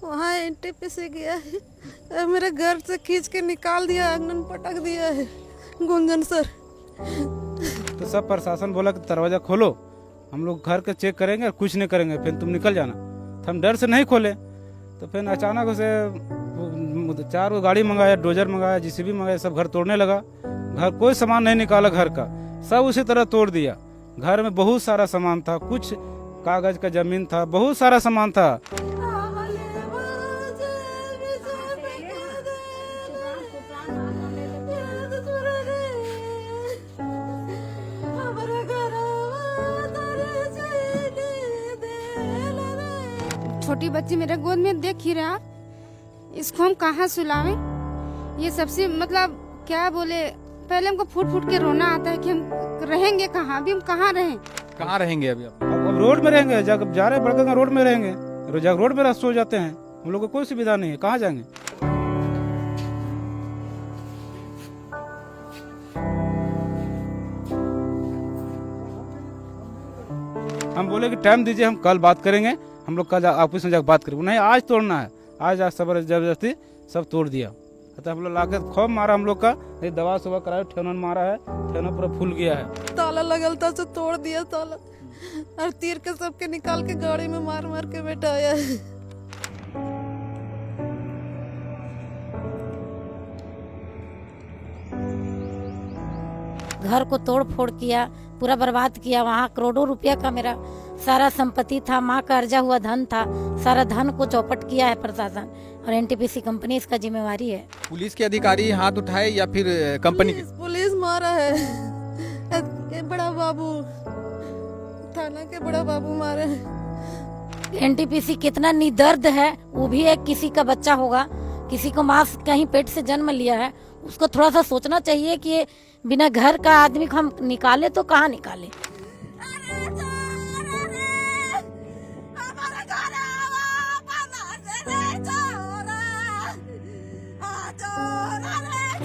वहाँ एंट्री पे से गया है और मेरे घर से खींच के निकाल दिया, आंगन पटक दिया है गुंजन सर। तो सब प्रशासन बोला कि दरवाजा खोलो, हम लोग घर के चेक करेंगे और कुछ नहीं करेंगे, फिर तुम निकल जाना। तो हम डर से नहीं खोले। तो फिर अचानक उसे 4 गाड़ी मंगाया, डोजर मंगाया, जेसीबी मंगाया, सब घर तोड़ने लगा। घर कोई सामान नहीं निकाला, घर का सब उसी तरह तोड़ दिया। घर में बहुत सारा सामान था, कुछ कागज का जमीन था, बहुत सारा सामान था। छोटी बच्ची मेरे गोद में देख ही रहा, इसको हम कहाँ सुलावें? ये सबसे मतलब क्या बोले, पहले हमको फूट फूट के रोना आता है कि हम रहेंगे कहाँ, अभी हम कहाँ रहें? कहाँ रहेंगे अभी आप? अब रोड में रहेंगे, जब जा रहे बड़का रोड में रहेंगे, रोड में सो जाते हैं। हम लोग को कोई सुविधा नहीं है, कहाँ जाएंगे? हम बोले कि टाइम दीजिए, हम कल बात करेंगे, हम लोग कल ऑफिस में जाकर बात करेंगे। नहीं, आज तोड़ना है। आज सब जबरदस्ती सब तोड़ दिया। तो हम लोग लाके खूब मारा हम लोग का, दवा सुबह कराया, ठेना मारा है, ठेना पूरा फूल गया है। ताला लगल था तो तोड़ दिया ताला, और तीर के सबके निकाल के गाड़ी में मार मार के बैठाया है। घर को तोड़ फोड़ किया, पूरा बर्बाद किया। वहाँ करोड़ों रुपया का मेरा सारा संपत्ति था, माँ का अर्जा हुआ धन था, सारा धन को चौपट किया है प्रशासन, और एनटीपीसी कंपनी इसका जिम्मेवारी है। पुलिस के अधिकारी हाथ उठाए या फिर कंपनी के? पुलिस मारा है, ये बड़ा बाबू, थाना के बड़ा बाबू मारे हैं। एनटीपीसी कितना निदर्द है, वो भी एक किसी का बच्चा होगा, किसी को माँ कहीं पेट से जन्म लिया है, उसको थोड़ा सा सोचना चाहिए कि ये बिना घर का आदमी को हम निकाले तो कहाँ निकाले।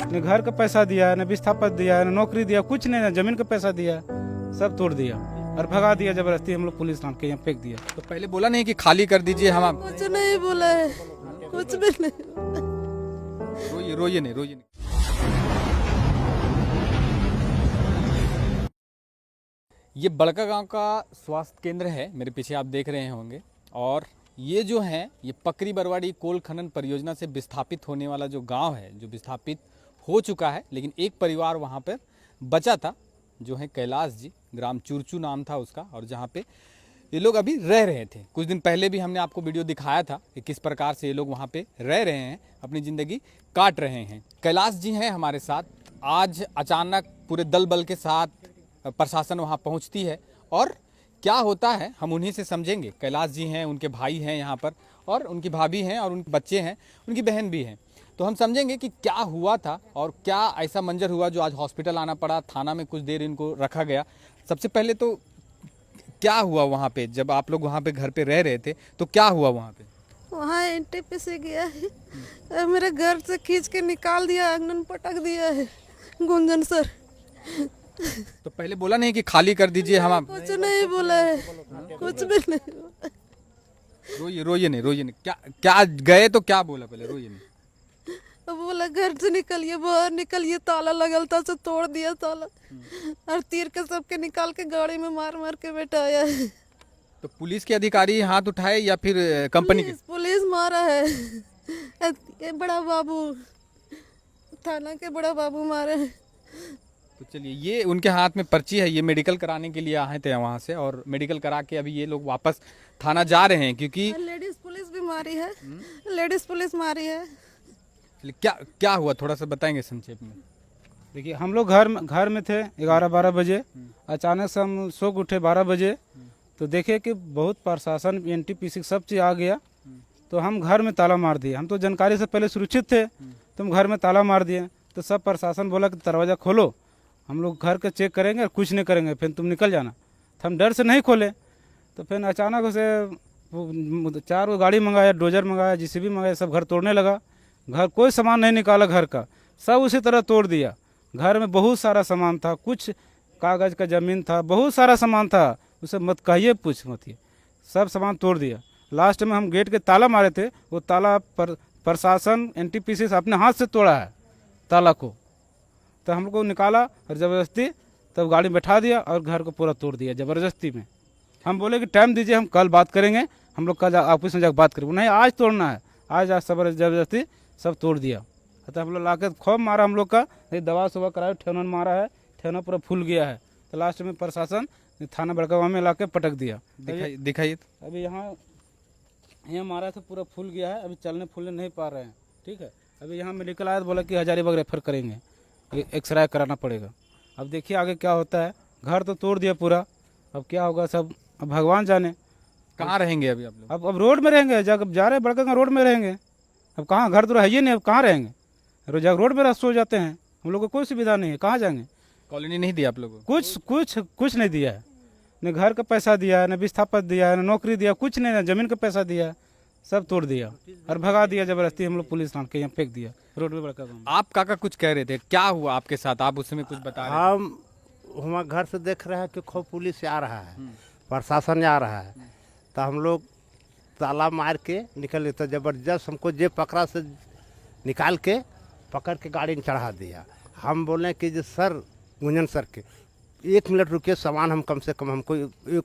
न घर का पैसा दिया, न विस्थापन दिया, न नौकरी दिया, कुछ नहीं, न जमीन का पैसा दिया, सब तोड़ दिया और भगा दिया जबरदस्ती। हम लोग पुलिस के यहाँ फेंक दिया। तो पहले बोला नहीं कि खाली कर दीजिए? हम कुछ नहीं बोला है, कुछ भी नहीं। रोइए नहीं, रोइए नहीं। ये बड़का गांव का स्वास्थ्य केंद्र है, मेरे पीछे आप देख रहे होंगे। और ये जो है, ये पकरी बरवाड़ी कोल खनन परियोजना से विस्थापित होने वाला जो गांव है, जो विस्थापित हो चुका है, लेकिन एक परिवार वहां पर बचा था, जो है कैलाश जी, ग्राम चुरचू नाम था उसका, और जहां पे ये लोग अभी रह रहे थे। कुछ दिन पहले भी हमने आपको वीडियो दिखाया था कि किस प्रकार से ये लोग वहाँ पे रह रहे हैं, अपनी ज़िंदगी काट रहे हैं। कैलाश जी हैं हमारे साथ। आज अचानक पूरे दल बल के साथ प्रशासन वहाँ पहुँचती है, और क्या होता है हम उन्हीं से समझेंगे। कैलाश जी हैं, उनके भाई हैं यहाँ पर, और उनकी भाभी हैं, और उनके बच्चे हैं, उनकी बहन भी हैं। तो हम समझेंगे कि क्या हुआ था और क्या ऐसा मंजर हुआ जो आज हॉस्पिटल आना पड़ा, थाना में कुछ देर इनको रखा गया। सबसे पहले तो क्या हुआ वहाँ पे, जब आप लोग वहाँ पे घर पे रह रहे थे तो क्या हुआ वहाँ पे? वहाँ एंट्री पे से गया है और मेरे घर से खींच के निकाल दिया, आंगन पटक दिया है गुंजन सर। तो पहले बोला नहीं कि खाली कर दीजिए? हम कुछ नहीं बोला है, कुछ भी नहीं। रोइए नहीं। क्या गए तो क्या बोला? पहले रोइए नहीं। बोला घर से निकलिए, बाहर निकलिए, ताला लगल था तो तोड़ दिया ताला, और तीर के सबके निकाल के गाड़ी में मार मार के बैठाया है। तो पुलिस के अधिकारी हाथ उठाए या फिर कंपनी के? पुलिस मारा है, ये बड़ा बाबू, थाना के बड़ा बाबू मारे हैं। तो चलिए, ये उनके हाथ में पर्ची है, ये मेडिकल कराने के लिए आए थे वहाँ से, और मेडिकल करा के अभी ये लोग वापस थाना जा रहे हैं, क्योंकि लेडीज पुलिस भी मारी है, लेडीज पुलिस मारी है। क्या हुआ, थोड़ा सा बताएंगे संक्षेप में? देखिए, हम लोग घर में थे 11-12 बजे। अचानक से हम सो उठे 12 बजे, तो देखे कि बहुत प्रशासन, एनटीपीसी सब चीज़ आ गया। तो हम घर में ताला मार दिए। हम तो जानकारी से पहले सुरक्षित थे, तो हम घर में ताला मार दिए। तो सब प्रशासन बोला कि दरवाज़ा खोलो, हम लोग घर का चेक करेंगे और कुछ नहीं करेंगे, फिर तुम निकल जाना। तो हम डर से नहीं खोले। तो फिर अचानक उसे 4 गाड़ी मंगाया, डोजर मंगाया, जेसीबी मंगाया, सब घर तोड़ने लगा। घर कोई सामान नहीं निकाला, घर का सब उसी तरह तोड़ दिया। घर में बहुत सारा सामान था, कुछ कागज का जमीन था, बहुत सारा सामान था, उसे मत कहिए, पूछ मत, सब सामान तोड़ दिया। लास्ट में हम गेट के ताला मारे थे, वो ताला प्रशासन एनटीपीसी से अपने हाथ से तोड़ा है ताला को। तो हम लोग को निकाला और ज़बरदस्ती तब गाड़ी में बैठा दिया और घर को पूरा तोड़ दिया ज़बरदस्ती में। हम बोले कि टाइम दीजिए, हम कल बात करेंगे, हम लोग कल ऑफिस में जाकर बात करेंगे। नहीं, आज तोड़ना है, आज ज़बरदस्ती सब तोड़ दिया। तो हम लोग ला के खूब मारा हम लोग का, दवा सुबह कराया, ठेवना मारा है, ठेवना पूरा फूल गया है। तो लास्ट में प्रशासन थाना बड़का गाँव में ला के पटक दिया। दिखाइए। अभी यहाँ मारा था, पूरा फूल गया है, अभी चलने फूलने नहीं पा रहे हैं। ठीक है, अभी यहाँ मेडिकल आया तो बोला कि हजारीबाग रेफर करेंगे, एक्सरे कराना पड़ेगा। अब देखिए आगे क्या होता है। घर तो तोड़ दिया पूरा, अब क्या होगा सब अब भगवान जाने। कहाँ रहेंगे अभी आप लोग? अब रोड में रहेंगे, जब जा रहे बड़का रोड में रहेंगे। अब कहाँ, घर तो है ही नहीं, अब कहाँ रहेंगे? रोज रोड में सो जाते हैं, हम लोग को कोई सुविधा नहीं है, कहाँ जाएंगे? कॉलोनी नहीं दिया आप लोगों को? कुछ नहीं दिया है, न घर का पैसा दिया है, न विस्थापित दिया है, न नौकरी दिया, कुछ नहीं, न जमीन का पैसा दिया, सब तोड़ दिया और भगा दिया जबरदस्ती। हम लोग पुलिस लान के यहाँ फेंक दिया रोड में बड़का गाँव। आप काका कुछ कह रहे थे, क्या हुआ आपके साथ? आप उस समय कुछ बता रहे हम हमारे घर से देख रहे हैं कि खूब पुलिस आ रहा है, प्रशासन आ रहा है, तो हम लोग ताला मार के निकले। तो जबरदस्त हमको जे पकड़ा से निकाल के पकड़ के गाड़ी में चढ़ा दिया। हम बोले कि जो सर, गुंजन सर के 1 मिनट रुकिए, सामान हम कम से कम हमको एक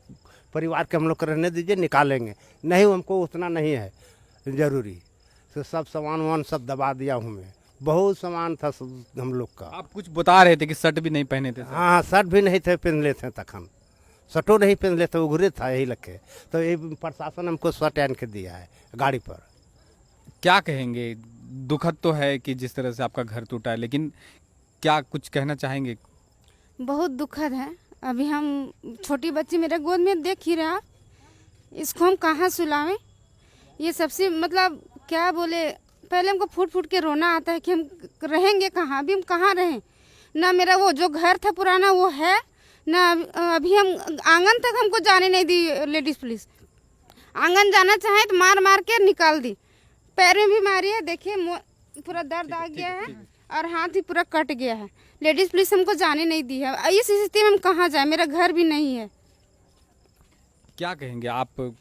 परिवार के हम लोग को रहने दीजिए, निकालेंगे। नहीं, हमको उतना नहीं है ज़रूरी, तो सब सामान वामान सब दबा दिया हूँ मैं। बहुत सामान था हम लोग का। आप कुछ बता रहे थे कि शर्ट भी नहीं पहने थे? हाँ, शर्ट भी नहीं थे पहन लेते तक, हम शर्टों नहीं पहन लेते, उघरे था यही लगे। तो ये प्रशासन हमको शर्ट आन के दिया है गाड़ी पर। क्या कहेंगे? दुखद तो है कि जिस तरह से आपका घर टूटा है, लेकिन क्या कुछ कहना चाहेंगे? बहुत दुखद है। अभी हम छोटी बच्ची मेरे गोद में देख ही रहे आप, इसको हम कहाँ सुलावें? ये सबसे मतलब क्या बोले, पहले हमको फूट फूट के रोना आता है कि हम रहेंगे कहाँ, अभी हम कहाँ रहें। ना मेरा वो जो घर था पुराना वो है ना, अभी हम आंगन तक हमको जाने नहीं दी लेडीज़ पुलिस। आंगन जाना चाहे तो मार मार के निकाल दी। पैर में भी मारी है, देखिए पूरा दर्द आ गया है और हाथ भी पूरा कट गया है। लेडीज़ पुलिस हमको जाने नहीं दी है। इस स्थिति में हम कहाँ जाए, मेरा घर भी नहीं है। क्या कहेंगे? आप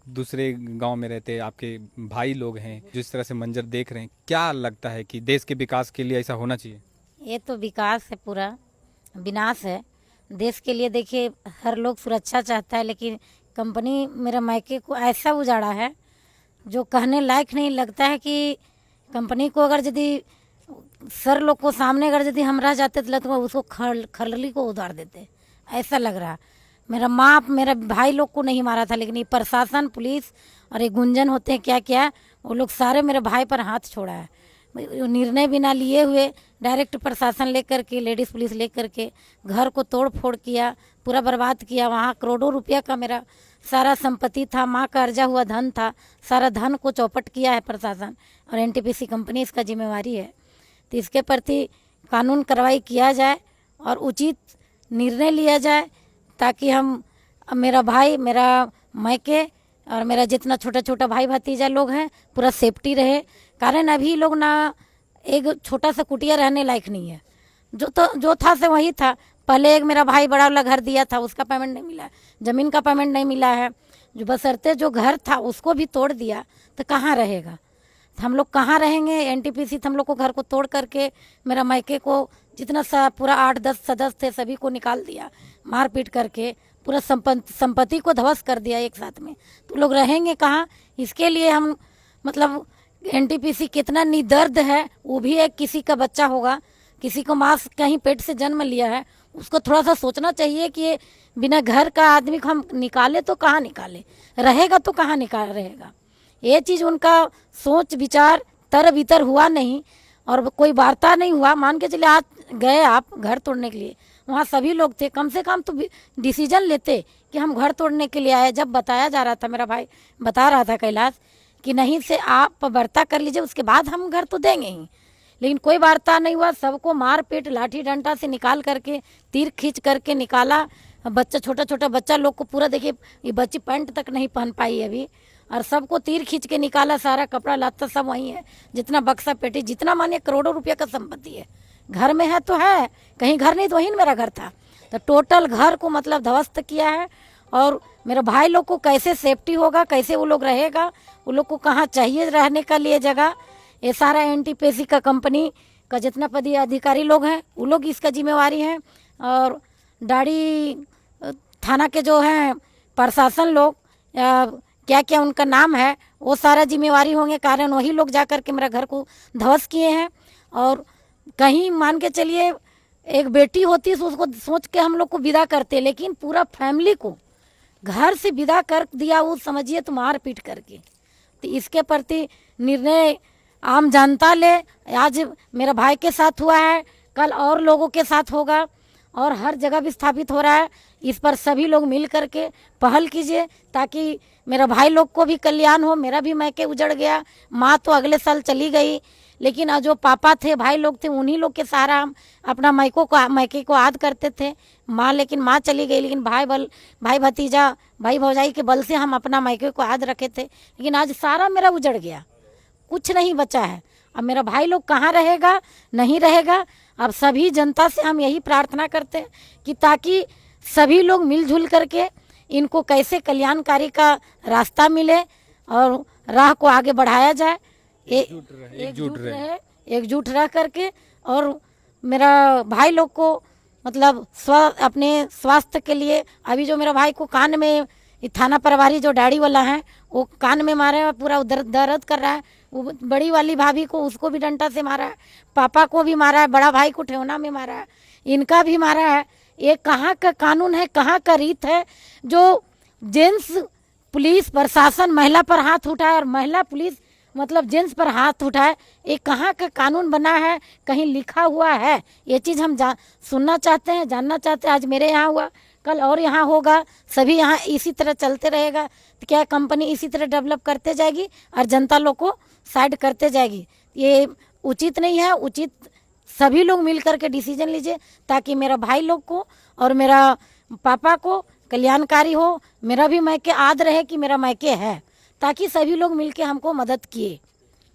दूसरे गांव में रहते, आपके भाई लोग हैं, जिस तरह से मंजर देख रहे हैं, क्या लगता है कि देश के विकास के लिए ऐसा होना चाहिए? ये तो विकास है, पूरा विनाश है देश के लिए। देखिए हर लोग सुरक्षा चाहता है, लेकिन कंपनी मेरा मायके को ऐसा उजाड़ा है जो कहने लायक नहीं। लगता है कि कंपनी को अगर यदि सर लोग को सामने अगर यदि हम रह जाते तो उसको खरली को उतार देते, ऐसा लग रहा। मेरा माँ मेरा भाई लोग को नहीं मारा था, लेकिन ये प्रशासन, पुलिस और ये गुंजन होते हैं क्या क्या, वो लोग सारे मेरे भाई पर हाथ छोड़ा है। निर्णय बिना लिए हुए डायरेक्ट प्रशासन लेकर के, लेडीज़ पुलिस लेकर के घर को तोड़ फोड़ किया, पूरा बर्बाद किया। वहाँ करोड़ों रुपया का मेरा सारा संपत्ति था, माँ का अर्जा हुआ धन था, सारा धन को चौपट किया है प्रशासन और एनटीपीसी कंपनी इसका जिम्मेवारी है। तो इसके प्रति कानून कार्रवाई किया जाए और उचित निर्णय लिया जाए, ताकि हम, मेरा भाई, मेरा मायके और मेरा जितना छोटा छोटा भाई भतीजा लोग हैं, पूरा सेफ्टी रहे। कारण अभी लोग ना, एक छोटा सा कुटिया रहने लायक नहीं है। जो था से वही था। पहले एक मेरा भाई बड़ा वाला घर दिया था, उसका पेमेंट नहीं मिला है, ज़मीन का पेमेंट नहीं मिला है, जो बशर्ते जो घर था उसको भी तोड़ दिया, तो कहाँ रहेगा? तो हम लोग कहाँ रहेंगे? एनटीपीसी हम लोग को घर को तोड़ करके मेरा मायके को जितना सा पूरा 8-10 सदस्य थे सभी को निकाल दिया, मारपीट करके पूरा संपत्ति को ध्वस्त कर दिया एक साथ में। तो लोग रहेंगे कहाँ? इसके लिए हम मतलब एनटीपीसी कितना निदर्द है। वो भी एक किसी का बच्चा होगा, किसी को माँ कहीं पेट से जन्म लिया है, उसको थोड़ा सा सोचना चाहिए कि ये बिना घर का आदमी को हम निकाले तो कहाँ निकाले, रहेगा तो कहाँ निकाल रहेगा। ये चीज़ उनका सोच विचार तर भीतर हुआ नहीं और कोई वार्ता नहीं हुआ। मान के चले आज गए आप घर तोड़ने के लिए, वहाँ सभी लोग थे, कम से कम तो डिसीजन लेते कि हम घर तोड़ने के लिए आए। जब बताया जा रहा था, मेरा भाई बता रहा था कैलाश कि नहीं से आप वार्ता कर लीजिए, उसके बाद हम घर तो देंगे ही, लेकिन कोई वार्ता नहीं हुआ। सबको मार पीट लाठी डंडा से निकाल करके, तीर खींच करके निकाला। बच्चा, छोटा छोटा बच्चा लोग को पूरा, देखिए ये बच्ची पैंट तक नहीं पहन पाई अभी, और सबको तीर खींच के निकाला। सारा कपड़ा लत्ता सब वहीं है, जितना बक्सा पेटी, जितना मानिए करोड़ों रुपये का संपत्ति है घर में है तो है, कहीं घर नहीं तो वहीं मेरा घर था। तो टोटल घर को मतलब ध्वस्त किया है और मेरे भाई लोग को कैसे सेफ्टी होगा, कैसे वो लोग रहेगा, वो लोग को कहाँ चाहिए रहने का लिए जगह, ये सारा एनटीपीसी का कंपनी का जितना पदी अधिकारी लोग हैं वो लोग इसका जिम्मेवारी हैं। और डाड़ी थाना के जो हैं प्रशासन लोग, क्या क्या उनका नाम है, वो सारा जिम्मेवारी होंगे, कारण वही लोग जा कर के मेरा घर को ध्वस्त किए हैं। और कहीं मान के चलिए एक बेटी होती तो उसको सोच के हम लोग को विदा करते, लेकिन पूरा फैमिली को घर से विदा कर दिया, वो समझिए तो मार पीट करके। तो इसके प्रति निर्णय आम जनता ले। आज मेरे भाई के साथ हुआ है, कल और लोगों के साथ होगा और हर जगह विस्थापित हो रहा है। इस पर सभी लोग मिल करके पहल कीजिए ताकि मेरा भाई लोग को भी कल्याण हो। मेरा भी मैके उजड़ गया, माँ तो अगले साल चली गई, लेकिन जो पापा थे, भाई लोग थे, उन्हीं लोग के सहारा हम अपना मैके को याद करते थे। लेकिन माँ चली गई, लेकिन भाई भतीजा, भाई भौजाई के बल से हम अपना मैके को याद रखे थे। लेकिन आज सारा मेरा उजड़ गया, कुछ नहीं बचा है। अब मेरा भाई लोग कहाँ रहेगा, नहीं रहेगा। अब सभी जनता से हम यही प्रार्थना करते हैं कि ताकि सभी लोग मिलजुल करके इनको कैसे कल्याणकारी का रास्ता मिले और राह को आगे बढ़ाया जाए। एकजुट रह करके। और मेरा भाई लोग को मतलब अपने स्वास्थ्य के लिए, अभी जो मेरा भाई को कान में, थाना प्रभारी जो दाढ़ी वाला है वो कान में मारा है, पूरा दर्द कर रहा है। वो बड़ी वाली भाभी को, उसको भी डंडा से मारा है, पापा को भी मारा है, बड़ा भाई को ठेवना में मारा है, इनका भी मारा है। ये कहाँ का कानून है, कहाँ का रीत है जो जेंट्स पुलिस प्रशासन महिला पर हाथ उठाए और महिला पुलिस मतलब जेंट्स पर हाथ उठाए? ये कहाँ का कानून बना है, कहीं लिखा हुआ है? ये चीज़ हम सुनना चाहते हैं, जानना चाहते हैं। आज मेरे यहाँ हुआ, कल और यहाँ होगा, सभी यहाँ इसी तरह चलते रहेगा तो क्या कंपनी इसी तरह डेवलप करते जाएगी और जनता लोग को साइड करते जाएगी? ये उचित नहीं है। उचित सभी लोग मिल करके डिसीजन लीजिए ताकि मेरा भाई लोग को और मेरा पापा को कल्याणकारी हो। मेरा भी मैके याद रहे कि मेरा मैके है, ताकि सभी लोग मिलके हमको मदद किए।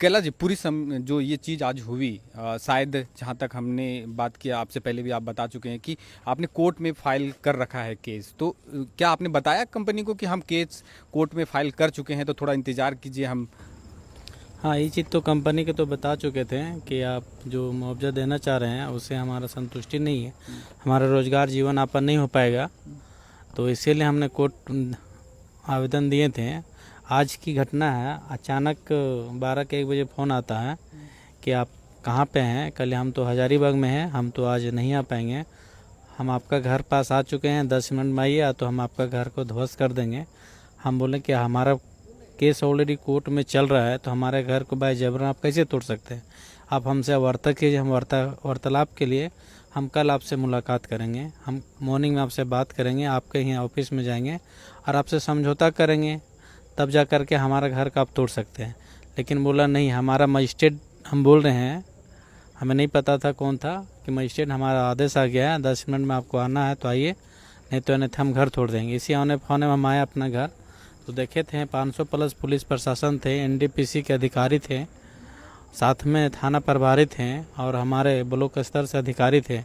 कैला जी, पूरी जो ये चीज़ आज हुई, शायद जहाँ तक हमने बात किया आपसे पहले भी आप बता चुके हैं कि आपने कोर्ट में फाइल कर रखा है केस, तो क्या आपने बताया कंपनी को कि हम केस कोर्ट में फाइल कर चुके हैं, तो थोड़ा इंतज़ार कीजिए हम? हाँ, ये चीज़ तो कंपनी के तो बता चुके थे कि आप जो मुआवजा देना चाह रहे हैं उससे हमारा संतुष्टि नहीं है, हमारा रोजगार जीवन यापन नहीं हो पाएगा, तो इसीलिए हमने कोर्ट आवेदन दिए थे। आज की घटना है, अचानक 12 के 1 बजे फ़ोन आता है कि आप कहाँ पे हैं। कल हम तो हजारीबाग में हैं, हम तो आज नहीं आ पाएंगे, हम आपका घर पास आ चुके हैं, 10 मिनट में आइए तो हम आपका घर को ध्वस्त कर देंगे। हम बोले कि हमारा केस ऑलरेडी कोर्ट में चल रहा है, तो हमारे घर को बाय जबरन आप कैसे तोड़ सकते हैं? आप हमसे वार्ता कीजिए, हम वार्तालाप के लिए हम कल आपसे मुलाकात करेंगे, हम मॉर्निंग में आपसे बात करेंगे, आपके ही ऑफिस में जाएंगे और आपसे समझौता करेंगे, तब जा कर के हमारा घर का आप तोड़ सकते हैं। लेकिन बोला नहीं, हमारा मजिस्ट्रेट, हम बोल रहे हैं, हमें नहीं पता था कौन था, कि मजिस्ट्रेट हमारा आदेश आ गया है, 10 मिनट में आपको आना है तो आइए, नहीं तो अन्यथा हम घर तोड़ देंगे। इसी आने फोने में हम आए अपना घर, तो देखे थे 500 प्लस पुलिस प्रशासन थे, एनडीपीसी के अधिकारी थे, साथ में थाना प्रभारी थे और हमारे ब्लॉक स्तर से अधिकारी थे,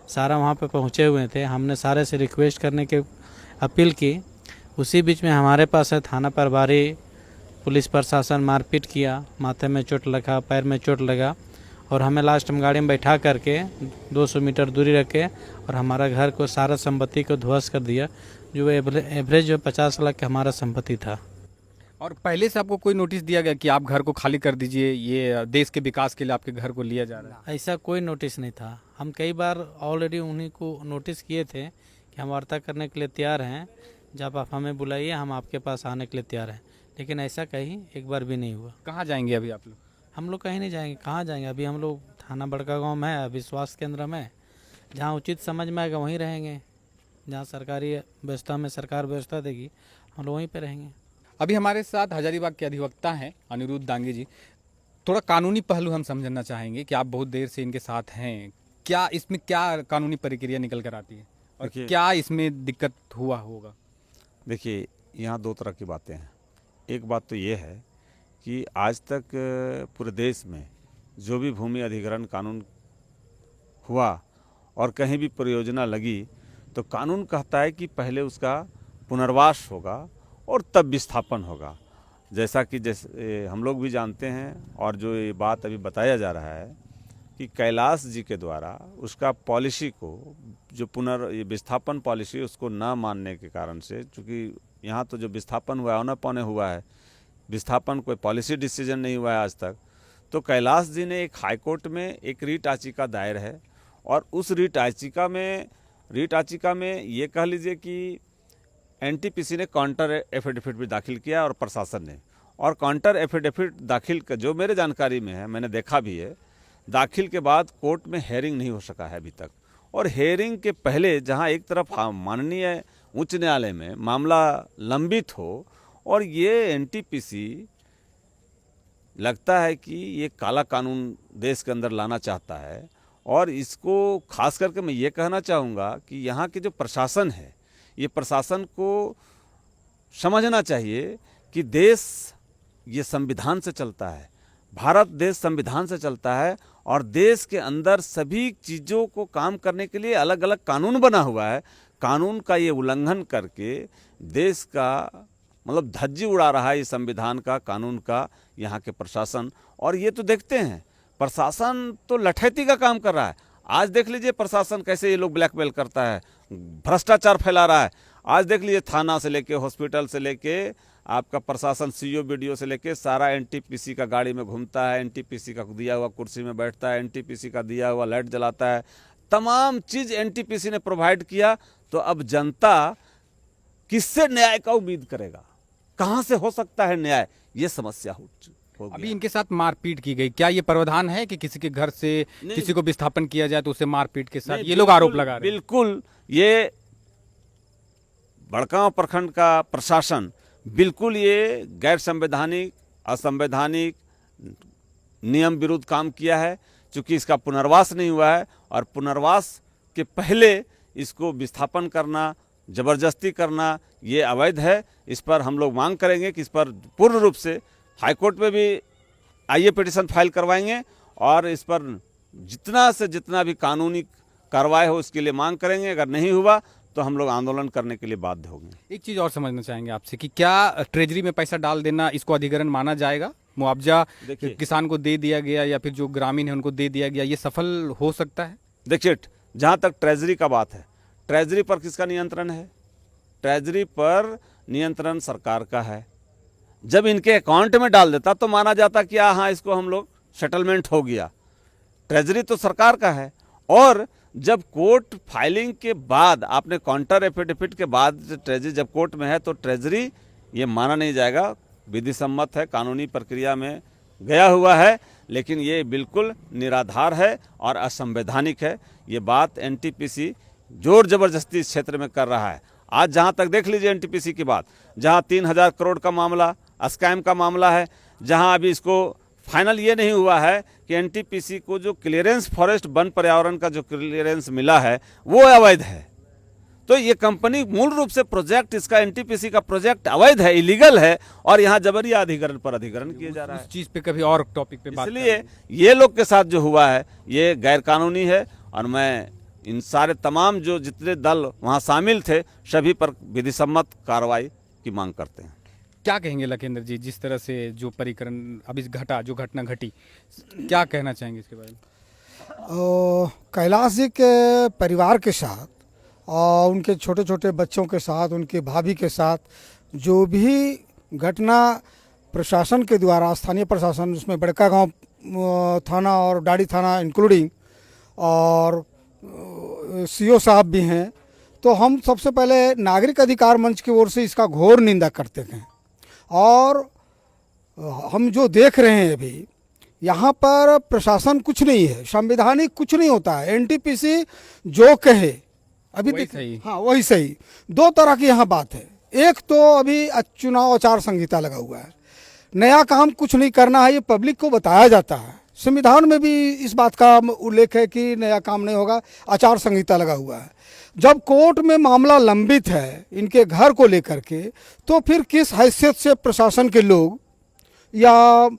सारा वहाँ पे पहुँचे हुए थे। हमने सारे से रिक्वेस्ट करने की अपील की। उसी बीच में हमारे पास है थाना प्रभारी, पुलिस प्रशासन मारपीट किया, माथे में चोट लगा, पैर में चोट लगा और हमें लास्ट में गाड़ी में बैठा करके 200 मीटर दूरी रखे और हमारा घर को, सारा संपत्ति को ध्वस्त कर दिया, जो एवरेज जो 50 लाख का हमारा संपत्ति था। और पहले से आपको कोई नोटिस दिया गया कि आप घर को खाली कर दीजिए, ये देश के विकास के लिए आपके घर को लिया जा रहा है? ऐसा कोई नोटिस नहीं था। हम कई बार ऑलरेडी उन्हीं को नोटिस किए थे कि हम वार्ता करने के लिए तैयार हैं, जब आप हमें बुलाइए हम आपके पास आने के लिए तैयार हैं, लेकिन ऐसा कहीं एक बार भी नहीं हुआ। कहाँ जाएंगे अभी आप लोग? हम लोग कहीं नहीं जाएंगे। कहाँ जाएंगे? अभी हम लोग थाना बड़का गांव में है, अभी स्वास्थ्य केंद्र में, जहाँ उचित समझ में आएगा वहीं रहेंगे, जहाँ सरकारी व्यवस्था में सरकार व्यवस्था देगी हम लोग वहीं पे रहेंगे। अभी हमारे साथ हजारीबाग के अधिवक्ता हैं अनिरुद्ध दांगे जी। थोड़ा कानूनी पहलू हम समझना चाहेंगे कि आप बहुत देर से इनके साथ हैं, क्या इसमें क्या कानूनी प्रक्रिया निकल कर आती है और क्या इसमें दिक्कत हुआ होगा? देखिए, यहाँ 2 तरह की बातें हैं। एक बात तो ये है कि आज तक पूरे देश में जो भी भूमि अधिग्रहण कानून हुआ और कहीं भी परियोजना लगी तो कानून कहता है कि पहले उसका पुनर्वास होगा और तब विस्थापन होगा। जैसा कि जैसे हम लोग भी जानते हैं और जो ये बात अभी बताया जा रहा है कि कैलाश जी के द्वारा उसका पॉलिसी को जो ये विस्थापन पॉलिसी उसको ना मानने के कारण से, चूँकि यहाँ तो जो विस्थापन हुआ है औने पौने हुआ है, विस्थापन कोई पॉलिसी डिसीजन नहीं हुआ है आज तक, तो कैलाश जी ने एक हाईकोर्ट में एक रीट याचिका दायर है और उस रीट याचिका में ये कह लीजिए कि एनटीपीसी ने काउंटर एफिडेविट भी दाखिल किया और प्रशासन ने, और काउंटर एफिडेविट दाखिल का जो मेरे जानकारी में है, मैंने देखा भी है, दाखिल के बाद कोर्ट में हेयरिंग नहीं हो सका है अभी तक। और हेयरिंग के पहले जहां एक तरफ माननीय उच्च न्यायालय में मामला लंबित हो और ये एनटीपीसी लगता है कि ये काला कानून देश के अंदर लाना चाहता है। और इसको खास करके मैं ये कहना चाहूँगा कि यहाँ के जो प्रशासन है, ये प्रशासन को समझना चाहिए कि देश ये संविधान से चलता है, भारत देश संविधान से चलता है और देश के अंदर सभी चीज़ों को काम करने के लिए अलग अलग कानून बना हुआ है। कानून का ये उल्लंघन करके देश का मतलब धज्जी उड़ा रहा है ये संविधान का, कानून का, यहाँ के प्रशासन। और ये तो देखते हैं प्रशासन तो लठैती का काम कर रहा है। आज देख लीजिए प्रशासन कैसे ये लोग ब्लैकमेल करता है, भ्रष्टाचार फैला रहा है। आज देख लीजिए थाना से लेके हॉस्पिटल से लेके आपका प्रशासन सीओ बीडीओ से लेके सारा एनटीपीसी का गाड़ी में घूमता है, एनटीपीसी का दिया हुआ कुर्सी में बैठता है, एनटीपीसी का दिया हुआ लाइट जलाता है, तमाम चीज़ एनटीपीसी ने प्रोवाइड किया। तो अब जनता किससे न्याय का उम्मीद करेगा, कहाँ से हो सकता है न्याय, ये समस्या हो अभी इनके साथ मारपीट की गई, क्या ये प्रावधान है कि किसी के घर से किसी को विस्थापन किया जाए तो उसे मारपीट के साथ ये लोग आरोप लगा रहे हैं? बिल्कुल, ये बड़गांव प्रखंड का प्रशासन बिल्कुल ये गैर संवैधानिक, असंवैधानिक, नियम विरुद्ध काम किया है। चूँकि इसका पुनर्वास नहीं हुआ है और पुनर्वास के पहले इसको विस्थापन करना, जबरदस्ती करना ये अवैध है। इस पर हम लोग मांग करेंगे कि इस पर पूर्ण रूप से हाईकोर्ट में भी आइए पिटीशन फाइल करवाएंगे और इस पर जितना से जितना भी कानूनी कार्रवाई हो उसके लिए मांग करेंगे। अगर नहीं हुआ तो हम लोग आंदोलन करने के लिए बाध्य होंगे। एक चीज़ और समझना चाहेंगे आपसे कि क्या ट्रेजरी में पैसा डाल देना इसको अधिग्रहण माना जाएगा? मुआवजा किसान को दे दिया गया या फिर जो ग्रामीण है उनको दे दिया गया, ये सफल हो सकता है? देखिए, जहाँ तक ट्रेजरी का बात है, ट्रेजरी पर किसका नियंत्रण है? ट्रेजरी पर नियंत्रण सरकार का है। जब इनके अकाउंट में डाल देता तो माना जाता कि हाँ इसको हम लोग सेटलमेंट हो गया। ट्रेजरी तो सरकार का है। और जब कोर्ट फाइलिंग के बाद आपने काउंटर एफिडेविट के बाद ट्रेजरी जब कोर्ट में है तो ट्रेजरी ये माना नहीं जाएगा। विधि सम्मत है, कानूनी प्रक्रिया में गया हुआ है, लेकिन ये बिल्कुल निराधार है और असंवैधानिक है। ये बात एनटीपीसी जोर जबरदस्ती इस क्षेत्र में कर रहा है। आज जहाँ तक देख लीजिए एनटीपीसी की बात, जहाँ 3000 करोड़ का मामला स्कैम का मामला है, जहाँ अभी इसको फाइनल ये नहीं हुआ है कि एनटीपीसी को जो क्लियरेंस फॉरेस्ट वन पर्यावरण का जो क्लियरेंस मिला है वो अवैध है। तो ये कंपनी मूल रूप से प्रोजेक्ट, इसका एनटीपीसी का प्रोजेक्ट अवैध है, इलीगल है और यहाँ जबरिया अधिग्रहण पर अधिग्रहण किया जा रहा है। इस चीज़ पे कभी और टॉपिक पे बात इसलिए ये लोग के साथ जो हुआ है ये गैर कानूनी है और मैं इन सारे तमाम जो जितने दल वहाँ शामिल थे सभी पर विधि सम्मत कार्रवाई की मांग करते हैं। क्या कहेंगे लखेंद्र जी, जिस तरह से जो परिकरण अभी जो घटना घटी, क्या कहना चाहेंगे इसके बारे में? कैलाश जी के परिवार के साथ और उनके छोटे छोटे बच्चों के साथ, उनके भाभी के साथ जो भी घटना प्रशासन के द्वारा, स्थानीय प्रशासन, उसमें बड़कागांव थाना और डाड़ी थाना इंक्लूडिंग और सीओ साहब भी हैं, तो हम सबसे पहले नागरिक अधिकार मंच की ओर से इसका घोर निंदा करते हैं। और हम जो देख रहे हैं अभी यहाँ पर प्रशासन कुछ नहीं है, संवैधानिक कुछ नहीं होता है। एनटीपीसी जो कहे अभी सही। हाँ वही सही। दो तरह की यहाँ बात है। एक तो अभी चुनाव आचार संहिता लगा हुआ है, नया काम कुछ नहीं करना है, ये पब्लिक को बताया जाता है। संविधान में भी इस बात का उल्लेख है कि नया काम नहीं होगा, आचार संहिता लगा हुआ है। जब कोर्ट में मामला लंबित है इनके घर को लेकर के, तो फिर किस हैसियत से प्रशासन के लोग या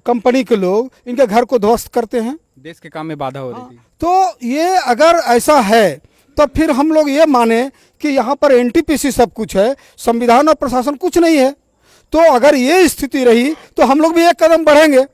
कंपनी के लोग इनके घर को ध्वस्त करते हैं? देश के काम में बाधा हो रही थी। तो ये अगर ऐसा है तब फिर हम लोग ये माने कि यहाँ पर एनटीपीसी सब कुछ है, संविधान और प्रशासन कुछ नहीं है। तो अगर ये स्थिति रही तो हम लोग भी एक कदम बढ़ेंगे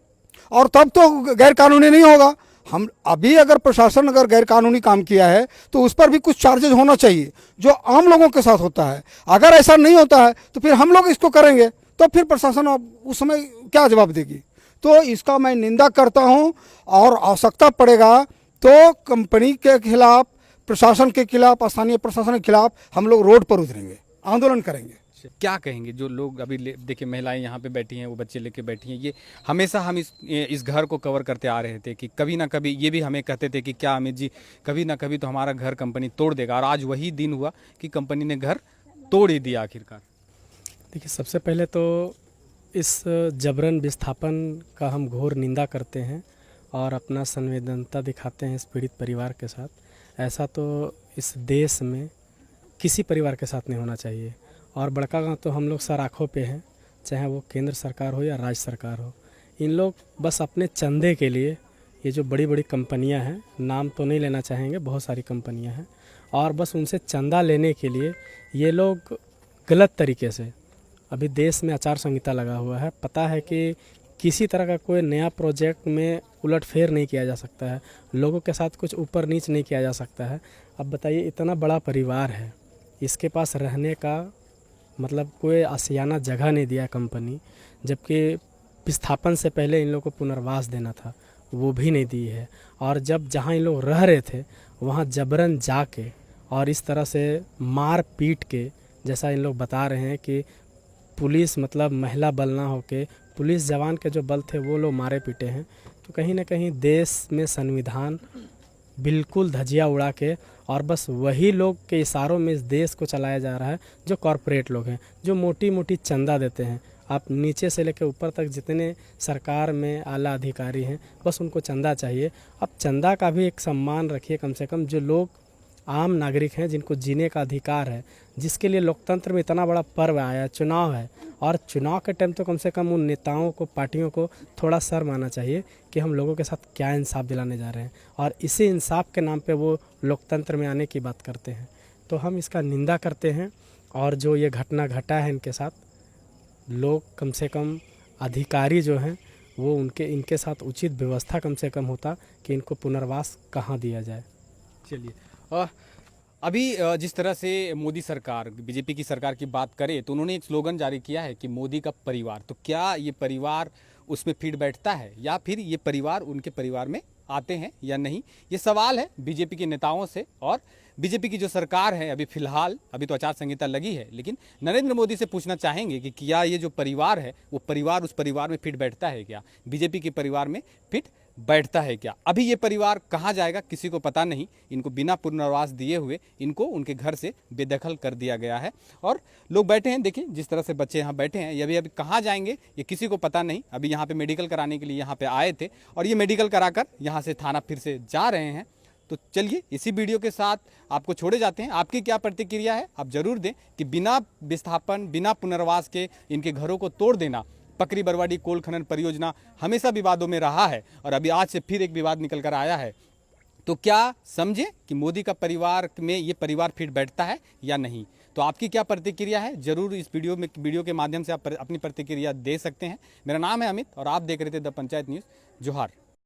और तब तो गैर कानूनी नहीं होगा। हम अभी अगर प्रशासन अगर गैर कानूनी काम किया है तो उस पर भी कुछ चार्जेज होना चाहिए जो आम लोगों के साथ होता है। अगर ऐसा नहीं होता है तो फिर हम लोग इसको करेंगे तो फिर प्रशासन उस समय क्या जवाब देगी। तो इसका मैं निंदा करता हूं और आवश्यकता पड़ेगा तो कंपनी के खिलाफ, प्रशासन के खिलाफ, स्थानीय प्रशासन के खिलाफ हम लोग रोड पर उतरेंगे, आंदोलन करेंगे। क्या कहेंगे जो लोग अभी देखिए महिलाएं यहाँ पे बैठी हैं, वो बच्चे लेके बैठी हैं, ये हमेशा हम इस घर को कवर करते आ रहे थे कि कभी ना कभी, ये भी हमें कहते थे कि क्या अमित जी कभी ना कभी तो हमारा घर कंपनी तोड़ देगा, और आज वही दिन हुआ कि कंपनी ने घर तोड़ ही दिया आखिरकार। देखिए, सबसे पहले तो इस जबरन विस्थापन का हम घोर निंदा करते हैं और अपना संवेदनता दिखाते हैं इस पीड़ित परिवार के साथ। ऐसा तो इस देश में किसी परिवार के साथ नहीं होना चाहिए। और बड़का गांव तो हम लोग सराखों पे हैं, चाहे वो केंद्र सरकार हो या राज्य सरकार हो। इन लोग बस अपने चंदे के लिए, ये जो बड़ी बड़ी कंपनियां हैं, नाम तो नहीं लेना चाहेंगे, बहुत सारी कंपनियां हैं, और बस उनसे चंदा लेने के लिए ये लोग गलत तरीके से, अभी देश में आचार संहिता लगा हुआ है, पता है कि किसी तरह का कोई नया प्रोजेक्ट में उलटफेर नहीं किया जा सकता है, लोगों के साथ कुछ ऊपर नीच नहीं किया जा सकता है। अब बताइए, इतना बड़ा परिवार है, इसके पास रहने का मतलब कोई आशियाना जगह नहीं दिया कंपनी, जबकि विस्थापन से पहले इन लोगों को पुनर्वास देना था, वो भी नहीं दी है। और जब जहाँ इन लोग रह रहे थे वहाँ जबरन जाके और इस तरह से मार पीट के, जैसा इन लोग बता रहे हैं कि पुलिस मतलब महिला बल ना होके पुलिस जवान के जो बल थे वो लोग मारे पीटे हैं। तो कहीं ना कहीं देश में संविधान बिल्कुल धजिया उड़ा के और बस वही लोग के इशारों में इस देश को चलाया जा रहा है जो कॉरपोरेट लोग हैं, जो मोटी मोटी चंदा देते हैं। आप नीचे से लेकर ऊपर तक जितने सरकार में आला अधिकारी हैं, बस उनको चंदा चाहिए। अब चंदा का भी एक सम्मान रखिए कम से कम। जो लोग आम नागरिक हैं, जिनको जीने का अधिकार है, जिसके लिए लोकतंत्र में इतना बड़ा पर्व आया, चुनाव है, और चुनाव के टाइम तो कम से कम उन नेताओं को, पार्टियों को थोड़ा शर्म आना चाहिए कि हम लोगों के साथ क्या इंसाफ दिलाने जा रहे हैं, और इसी इंसाफ के नाम पे वो लोकतंत्र में आने की बात करते हैं। तो हम इसका निंदा करते हैं। और जो ये घटना घटा है इनके साथ, लोग कम से कम अधिकारी जो हैं वो इनके साथ उचित व्यवस्था कम से कम होता कि इनको पुनर्वास कहाँ दिया जाए। चलिए, अभी जिस तरह से मोदी सरकार, बीजेपी की सरकार की बात करें तो उन्होंने एक स्लोगन जारी किया है कि मोदी का परिवार। तो क्या ये परिवार उसमें फिट बैठता है या फिर ये परिवार उनके परिवार में आते हैं या नहीं, ये सवाल है बीजेपी के नेताओं से। और बीजेपी की जो सरकार है अभी फिलहाल, अभी तो आचार संहिता लगी है, लेकिन नरेंद्र मोदी से पूछना चाहेंगे कि क्या ये जो परिवार है वो परिवार उस परिवार में फिट बैठता है क्या, बीजेपी के परिवार में फिट बैठता है क्या। अभी ये परिवार कहाँ जाएगा किसी को पता नहीं। इनको बिना पुनर्वास दिए हुए इनको उनके घर से बेदखल कर दिया गया है और लोग बैठे हैं। देखिए जिस तरह से बच्चे यहाँ बैठे हैं, ये अभी कहाँ जाएंगे ये किसी को पता नहीं। अभी यहाँ पे मेडिकल कराने के लिए यहाँ पे आए थे और ये मेडिकल कराकर यहाँ से थाना फिर से जा रहे हैं। तो चलिए इसी वीडियो के साथ आपको छोड़े जाते हैं। आपकी क्या प्रतिक्रिया है आप जरूर दें कि बिना विस्थापन, बिना पुनर्वास के इनके घरों को तोड़ देना, पकरी बरवाडी कोल खनन परियोजना हमेशा विवादों में रहा है और अभी आज से फिर एक विवाद निकल कर आया है। तो क्या समझे कि मोदी का परिवार में ये परिवार फिट बैठता है या नहीं। तो आपकी क्या प्रतिक्रिया है जरूर इस वीडियो के माध्यम से आप अपनी प्रतिक्रिया दे सकते हैं। मेरा नाम है अमित और आप देख रहे थे द पंचायत न्यूज़। जोहार।